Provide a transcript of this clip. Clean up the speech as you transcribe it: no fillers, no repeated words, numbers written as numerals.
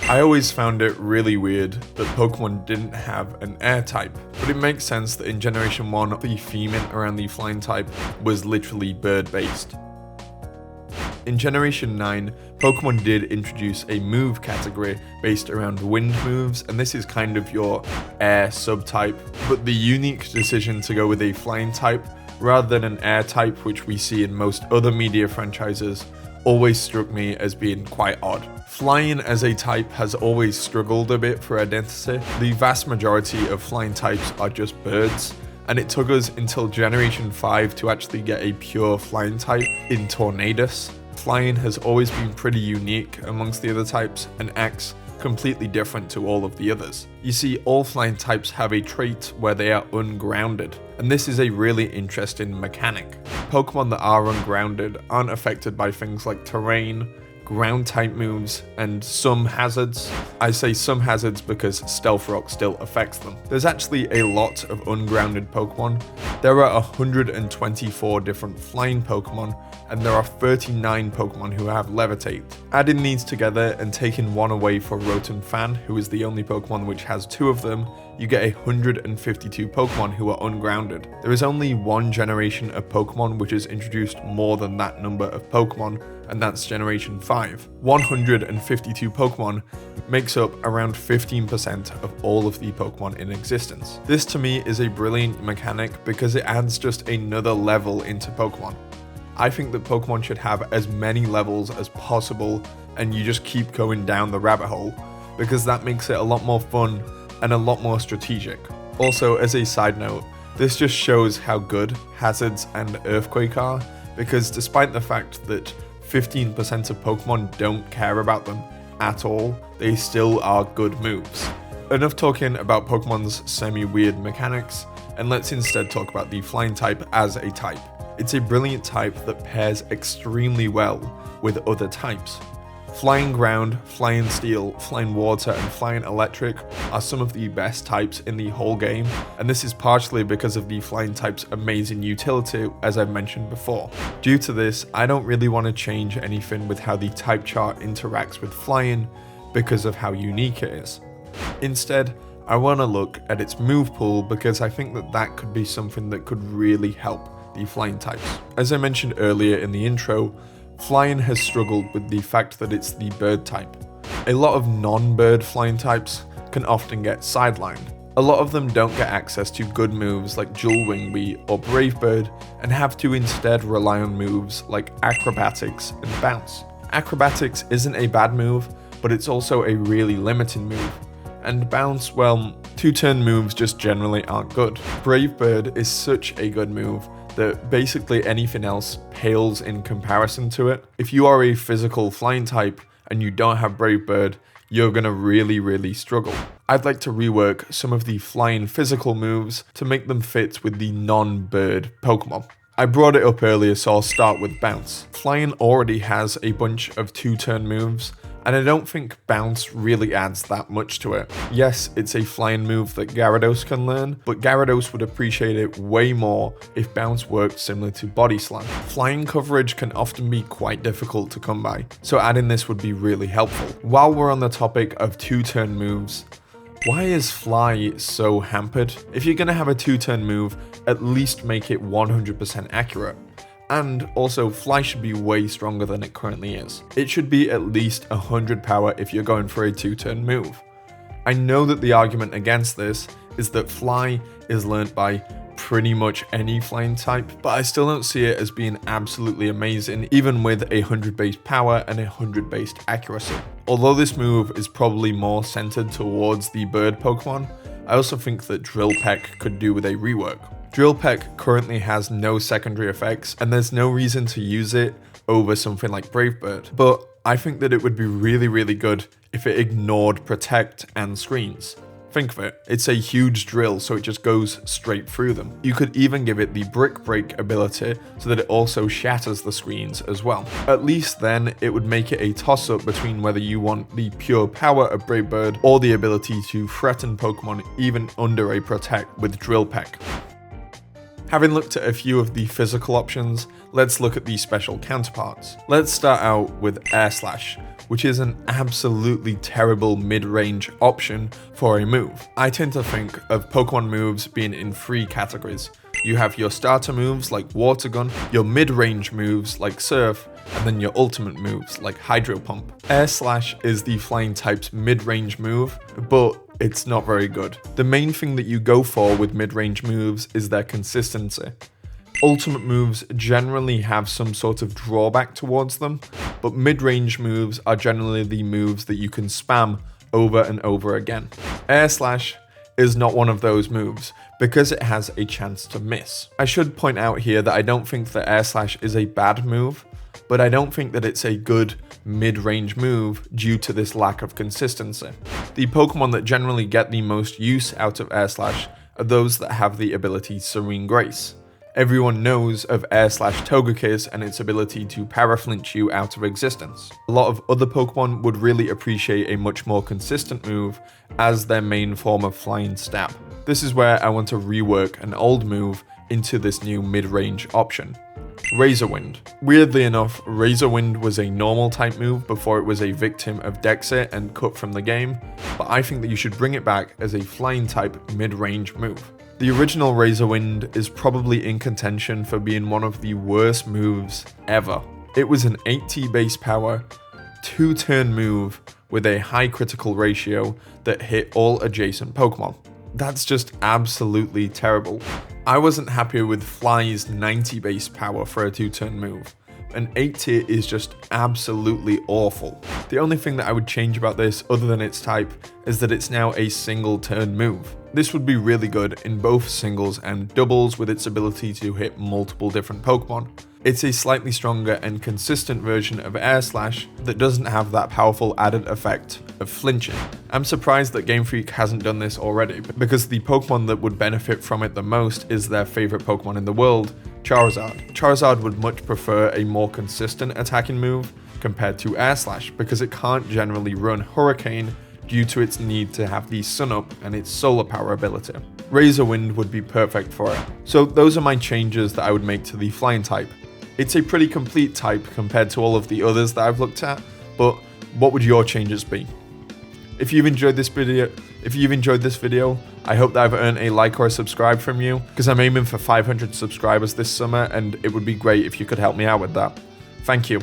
I always found it really weird that Pokemon didn't have an air type, but it makes sense that in Generation 1 the theming around the flying type was literally bird based. In Generation 9, Pokemon did introduce a move category based around wind moves, and this is kind of your air subtype, but the unique decision to go with a flying type rather than an air type, which we see in most other media franchises, always struck me as being quite odd. Flying as a type has always struggled a bit for identity. The vast majority of flying types are just birds, and it took us until Generation 5 to actually get a pure flying type in Tornadus. Flying has always been pretty unique amongst the other types and acts completely different to all of the others. You see, all flying types have a trait where they are ungrounded, and this is a really interesting mechanic. Pokemon that are ungrounded aren't affected by things like terrain, ground type moves, and some hazards. I say some hazards because Stealth Rock still affects them. There's actually a lot of ungrounded Pokemon. There are 124 different flying Pokemon, and there are 39 Pokemon who have Levitate. Adding these together and taking one away for Rotom Fan, who is the only Pokemon which has two of them, you get 152 Pokemon who are ungrounded. There is only one generation of Pokemon which has introduced more than that number of Pokemon, and that's Generation 5. 152 Pokemon makes up around 15% of all of the Pokemon in existence. This to me is a brilliant mechanic because it adds just another level into Pokemon. I think that Pokemon should have as many levels as possible, and you just keep going down the rabbit hole, because that makes it a lot more fun and a lot more strategic. Also, as a side note, this just shows how good Hazards and Earthquake are, because despite the fact that 15% of Pokemon don't care about them at all, they still are good moves. Enough talking about Pokemon's semi-weird mechanics, and let's instead talk about the flying type as a type. It's a brilliant type that pairs extremely well with other types. Flying Ground, Flying Steel, Flying Water, and Flying Electric are some of the best types in the whole game, and this is partially because of the flying type's amazing utility, as I've mentioned before. Due to this, I don't really want to change anything with how the type chart interacts with flying because of how unique it is. Instead, I want to look at its move pool because I think that that could be something that could really help the flying types. As I mentioned earlier in the intro, flying has struggled with the fact that it's the bird type. A lot of non-bird flying types can often get sidelined. A lot of them don't get access to good moves like Dual Wing Bee or Brave Bird and have to instead rely on moves like Acrobatics and Bounce. Acrobatics isn't a bad move, but it's also a really limiting move. And Bounce, well, two-turn moves just generally aren't good. Brave Bird is such a good move that basically anything else pales in comparison to it. If you are a physical flying type and you don't have Brave Bird, you're gonna really struggle. I'd like to rework some of the flying physical moves to make them fit with the non-bird Pokemon. I brought it up earlier, so I'll start with Bounce. Flying already has a bunch of two-turn moves, and I don't think Bounce really adds that much to it. Yes, it's a flying move that Gyarados can learn, but Gyarados would appreciate it way more if Bounce worked similar to Body Slam. Flying coverage can often be quite difficult to come by, so adding this would be really helpful. While we're on the topic of two-turn moves, why is Fly so hampered? If you're gonna have a two-turn move, at least make it 100% accurate. And also, Fly should be way stronger than it currently is. It should be at least 100 power if you're going for a two-turn move. I know that the argument against this is that Fly is learnt by pretty much any flying type, but I still don't see it as being absolutely amazing, even with 100 base power and 100 base accuracy. Although this move is probably more centered towards the bird Pokemon, I also think that Drill Peck could do with a rework. Drill Peck currently has no secondary effects, and there's no reason to use it over something like Brave Bird, but I think that it would be really good if it ignored Protect and Screens. Think of it, it's a huge drill, so it just goes straight through them. You could even give it the Brick Break ability so that it also shatters the screens as well. At least then it would make it a toss-up between whether you want the pure power of Brave Bird or the ability to threaten Pokemon even under a Protect with Drill Peck. Having looked at a few of the physical options, let's look at the special counterparts. Let's start out with Air Slash, which is an absolutely terrible mid-range option for a move. I tend to think of Pokemon moves being in 3 categories. You have your starter moves like Water Gun, your mid-range moves like Surf, and then your ultimate moves like Hydro Pump. Air Slash is the flying type's mid-range move, but it's not very good. The main thing that you go for with mid-range moves is their consistency. Ultimate moves generally have some sort of drawback towards them, but mid-range moves are generally the moves that you can spam over and over again. Air Slash is not one of those moves because it has a chance to miss. I should point out here that I don't think that Air Slash is a bad move, but I don't think that it's a good mid-range move due to this lack of consistency. The Pokemon that generally get the most use out of Air Slash are those that have the ability Serene Grace. Everyone knows of Air Slash Togekiss and its ability to Paraflinch you out of existence. A lot of other Pokemon would really appreciate a much more consistent move as their main form of flying stab. This is where I want to rework an old move into this new mid-range option. Razor Wind. Weirdly enough, Razor Wind was a normal type move before it was a victim of Dexit and cut from the game, but I think that you should bring it back as a flying type mid-range move. The original Razor Wind is probably in contention for being one of the worst moves ever. It was an 80 base power, 2-turn move with a high critical ratio that hit all adjacent Pokemon. That's just absolutely terrible. I wasn't happy with Fly's 90 base power for a 2-turn move. An 80 is just absolutely awful. The only thing that I would change about this other than its type is that it's now a single turn move. This would be really good in both singles and doubles with its ability to hit multiple different Pokemon. It's a slightly stronger and consistent version of Air Slash that doesn't have that powerful added effect of flinching. I'm surprised that Game Freak hasn't done this already, because the Pokemon that would benefit from it the most is their favorite Pokemon in the world, Charizard. Charizard would much prefer a more consistent attacking move compared to Air Slash because it can't generally run Hurricane due to its need to have the Sun Up and its solar power ability. Razor Wind would be perfect for it. So those are my changes that I would make to the flying type. It's a pretty complete type compared to all of the others that I've looked at, but what would your changes be? If you've enjoyed this video, I hope that I've earned a like or a subscribe from you, because I'm aiming for 500 subscribers this summer and it would be great if you could help me out with that. Thank you.